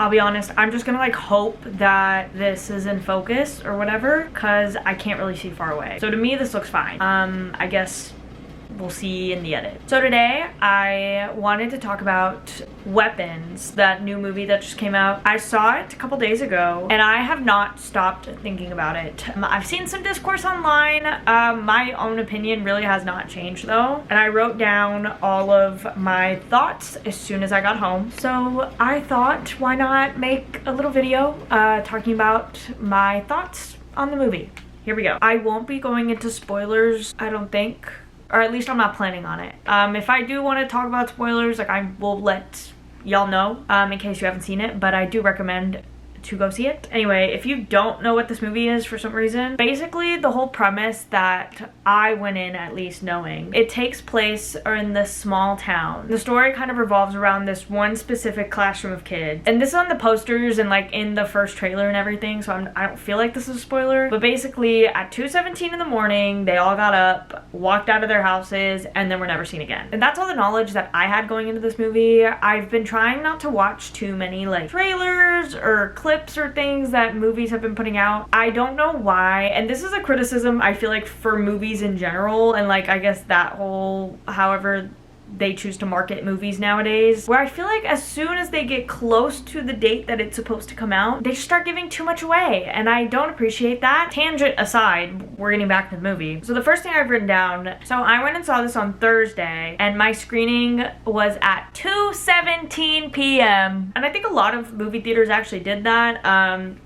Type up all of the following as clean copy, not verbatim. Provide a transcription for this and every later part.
I'll be honest, I'm just gonna like hope that this is in focus or whatever, because I can't really see far away. So to me, this looks fine. I guess we'll see in the edit. So today I wanted to talk about Weapons, that new movie that just came out. I saw it a couple days ago and I have not stopped thinking about it. I've seen some discourse online. My own opinion really has not changed though, and I wrote down all of my thoughts as soon as I got home. So I thought, why not make a little video talking about my thoughts on the movie. Here we go. I won't be going into spoilers, I don't think. Or at least I'm not planning on it. If I do want to talk about spoilers, like I will let y'all know in case you haven't seen it, but I do recommend to go see it. Anyway, if you don't know what this movie is for some reason, basically the whole premise that I went in at least knowing, it takes place in this small town. The story kind of revolves around this one specific classroom of kids, and this is on the posters and like in the first trailer and everything, so I don't feel like this is a spoiler, but basically at 2:17 in the morning they all got up, walked out of their houses, and then were never seen again. And that's all the knowledge that I had going into this movie. I've been trying not to watch too many like trailers or clips or things that movies have been putting out. I don't know why, and this is a criticism I feel like for movies in general, and like I guess that whole however they choose to market movies nowadays, where I feel like as soon as they get close to the date that it's supposed to come out, they just start giving too much away, and I don't appreciate that. Tangent aside, we're getting back to the movie. So the first thing I've written down, so I went and saw this on Thursday, and my screening was at 2:17 p.m. And I think a lot of movie theaters actually did that,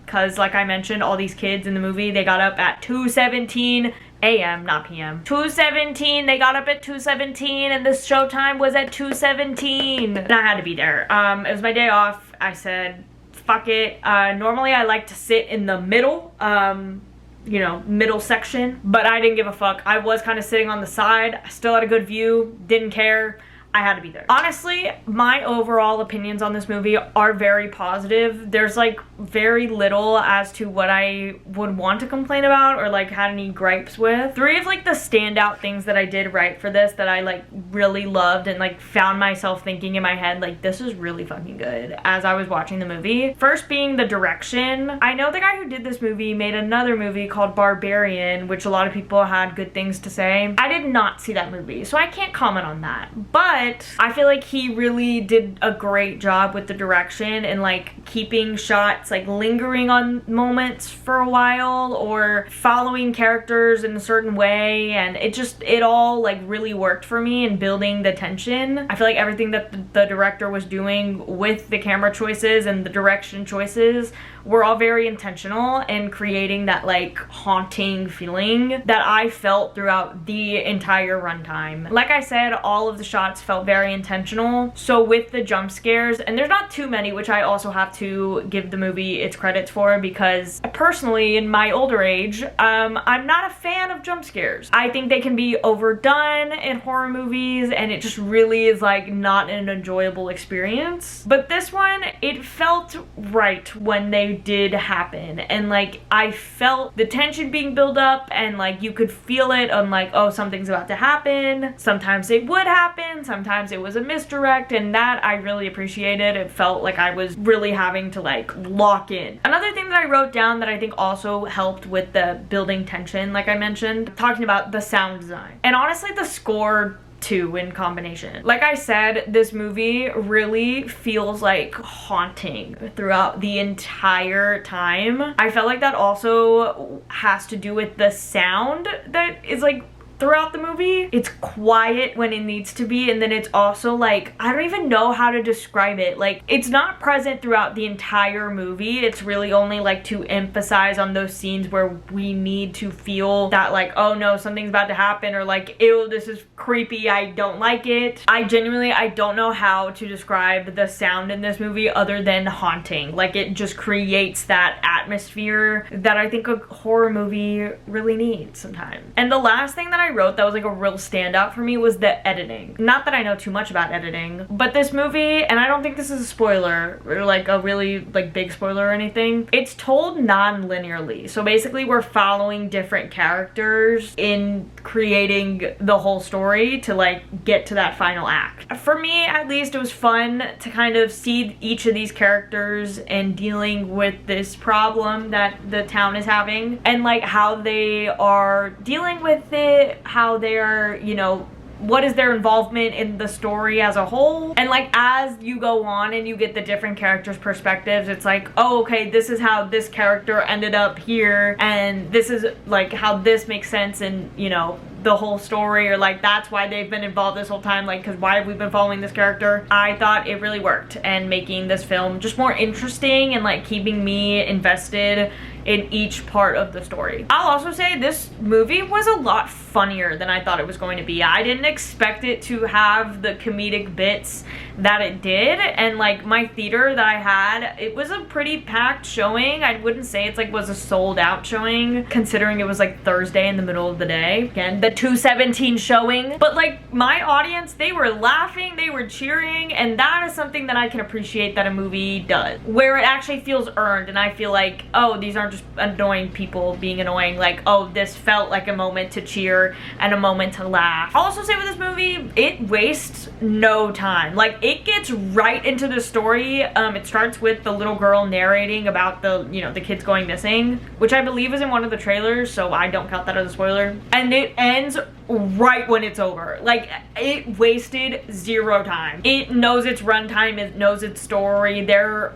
because like I mentioned, all these kids in the movie, they got up at 2:17 a.m. not p.m. 2:17, they got up at 2:17 and the showtime was at 2:17 and I had to be there. It was my day off. I said fuck it. Normally I like to sit in the middle, you know, middle section, but I didn't give a fuck. I was kind of sitting on the side. I still had a good view, didn't care. I had to be there. Honestly, my overall opinions on this movie are very positive. There's like very little as to what I would want to complain about or like had any gripes with. Three of like the standout things that I did right for this that I like really loved and like found myself thinking in my head like this is really fucking good as I was watching the movie. First being the direction. I know the guy who did this movie made another movie called Barbarian, which a lot of people had good things to say. I did not see that movie, so I can't comment on that. But I feel like he really did a great job with the direction and like keeping shots like lingering on moments for a while or following characters in a certain way, and it all like really worked for me in building the tension. I feel like everything that the director was doing with the camera choices and the direction choices were all very intentional in creating that like haunting feeling that I felt throughout the entire runtime. Like I said, all of the shots felt very intentional. So with the jump scares, and there's not too many, which I also have to give the movie its credits for, because personally in my older age, I'm not a fan of jump scares. I think they can be overdone in horror movies and it just really is like not an enjoyable experience. But this one, it felt right when they did happen, and like I felt the tension being built up and like you could feel it on like, oh, something's about to happen. Sometimes it would happen, sometimes it was a misdirect, and that I really appreciated. It felt like I was really having to like lock in. Another thing that I wrote down that I think also helped with the building tension, like I mentioned, talking about the sound design and honestly the score too in combination. Like I said, this movie really feels like haunting throughout the entire time. I felt like that also has to do with the sound that is like throughout the movie. It's quiet when it needs to be, and then it's also like, I don't even know how to describe it. Like, it's not present throughout the entire movie. It's really only like to emphasize on those scenes where we need to feel that like, oh no, something's about to happen, or like, ew, this is creepy, I don't like it. I don't know how to describe the sound in this movie other than haunting. Like, it just creates that atmosphere that I think a horror movie really needs sometimes. And the last thing that I I wrote that was like a real standout for me was the editing. Not that I know too much about editing, but this movie, and I don't think this is a spoiler or like a really like big spoiler or anything, it's told non-linearly. So basically we're following different characters in creating the whole story to like get to that final act. For me, at least, it was fun to kind of see each of these characters and dealing with this problem that the town is having, and like how they are dealing with it, how they're, you know, what is their involvement in the story as a whole. And like as you go on and you get the different characters' perspectives, it's like, oh, okay, this is how this character ended up here, and this is like how this makes sense, and you know, the whole story, or like that's why they've been involved this whole time, like because why have we been following this character. I thought it really worked, and making this film just more interesting and like keeping me invested in each part of the story. I'll also say this movie was a lot funnier than I thought it was going to be. I didn't expect it to have the comedic bits that it did, and like my theater that I had, it was a pretty packed showing. I wouldn't say it's like was a sold out showing considering it was like Thursday in the middle of the day. Again, the 2:17 showing, but like my audience, they were laughing, they were cheering, and that is something that I can appreciate that a movie does, where it actually feels earned. And I feel like, oh, these aren't just annoying people being annoying, like, oh, this felt like a moment to cheer and a moment to laugh. I'll also say with this movie, it wastes no time. Like, it gets right into the story. It starts with the little girl narrating about the, you know, the kids going missing, which I believe is in one of the trailers, so I don't count that as a spoiler. And it ends right when it's over. Like, it wasted zero time. It knows its runtime, it knows its story.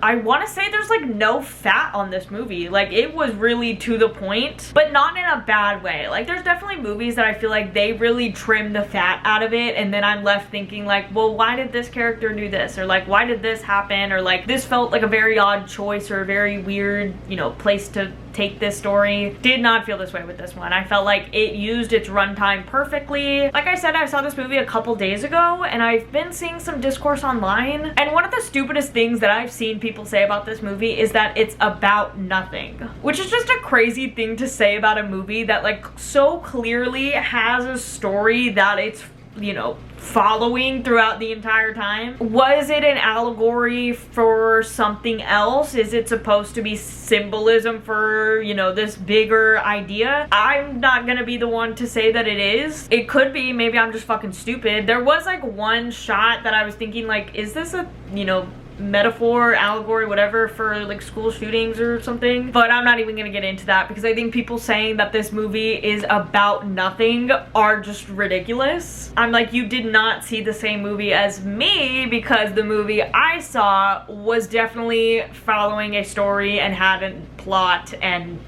I want to say there's like no fat on this movie. Like, it was really to the point, but not in a bad way. Like, there's definitely movies that I feel like they really trim the fat out of it, and then I'm left thinking like, well, why did this character do this? Or like, why did this happen? Or like, this felt like a very odd choice or a very weird, you know, place to take this story. Did not feel this way with this one. I felt like it used its runtime perfectly. Like I said, I saw this movie a couple days ago, and I've been seeing some discourse online, and one of the stupidest things that I've seen people say about this movie is that it's about nothing, which is just a crazy thing to say about a movie that like so clearly has a story that it's, you know, following throughout the entire time. Was it an allegory for something else? Is it supposed to be symbolism for, you know, this bigger idea? I'm not gonna be the one to say that it is. It could be. Maybe I'm just fucking stupid. There was like one shot that I was thinking like, is this a, you know, metaphor, allegory, whatever, for like school shootings or something? But I'm not even gonna get into that because I think people saying that this movie is about nothing are just ridiculous. I'm like, you did not see the same movie as me, because the movie I saw was definitely following a story and had a plot and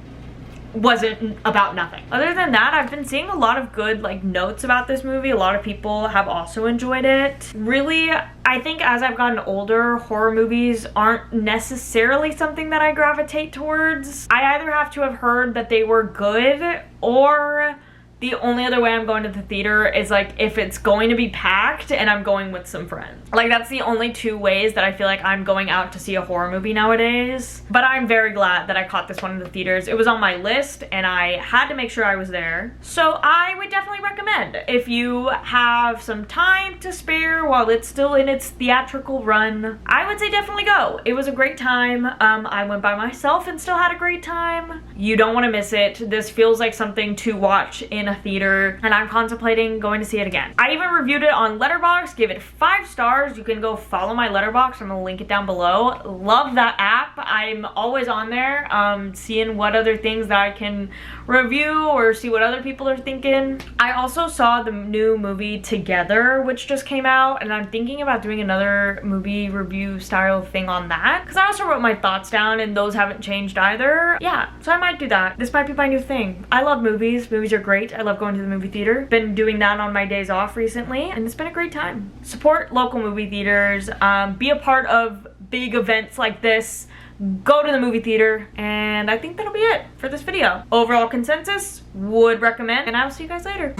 wasn't about nothing. Other than that, I've been seeing a lot of good like notes about this movie. A lot of people have also enjoyed it. Really, I think as I've gotten older, horror movies aren't necessarily something that I gravitate towards. I either have to have heard that they were good, or the only other way I'm going to the theater is like if it's going to be packed and I'm going with some friends. Like, that's the only two ways that I feel like I'm going out to see a horror movie nowadays. But I'm very glad that I caught this one in the theaters. It was on my list and I had to make sure I was there. So I would definitely recommend, if you have some time to spare while it's still in its theatrical run, I would say definitely go. It was a great time. I went by myself and still had a great time. You don't want to miss it. This feels like something to watch in a theater, and I'm contemplating going to see it again. I even reviewed it on Letterboxd, gave it 5 stars. You can go follow my Letterboxd. I'm gonna link it down below. Love that app. I'm always on there, seeing what other things that I can review or see what other people are thinking. I also saw the new movie Together, which just came out, and I'm thinking about doing another movie review style thing on that, because I also wrote my thoughts down and those haven't changed either. Yeah, so I might do that. This might be my new thing. I love movies. Movies are great. I love going to the movie theater. Been doing that on my days off recently, and it's been a great time. Support local movie theaters. Be a part of big events like this. Go to the movie theater, and I think that'll be it for this video. Overall consensus, would recommend, and I'll see you guys later.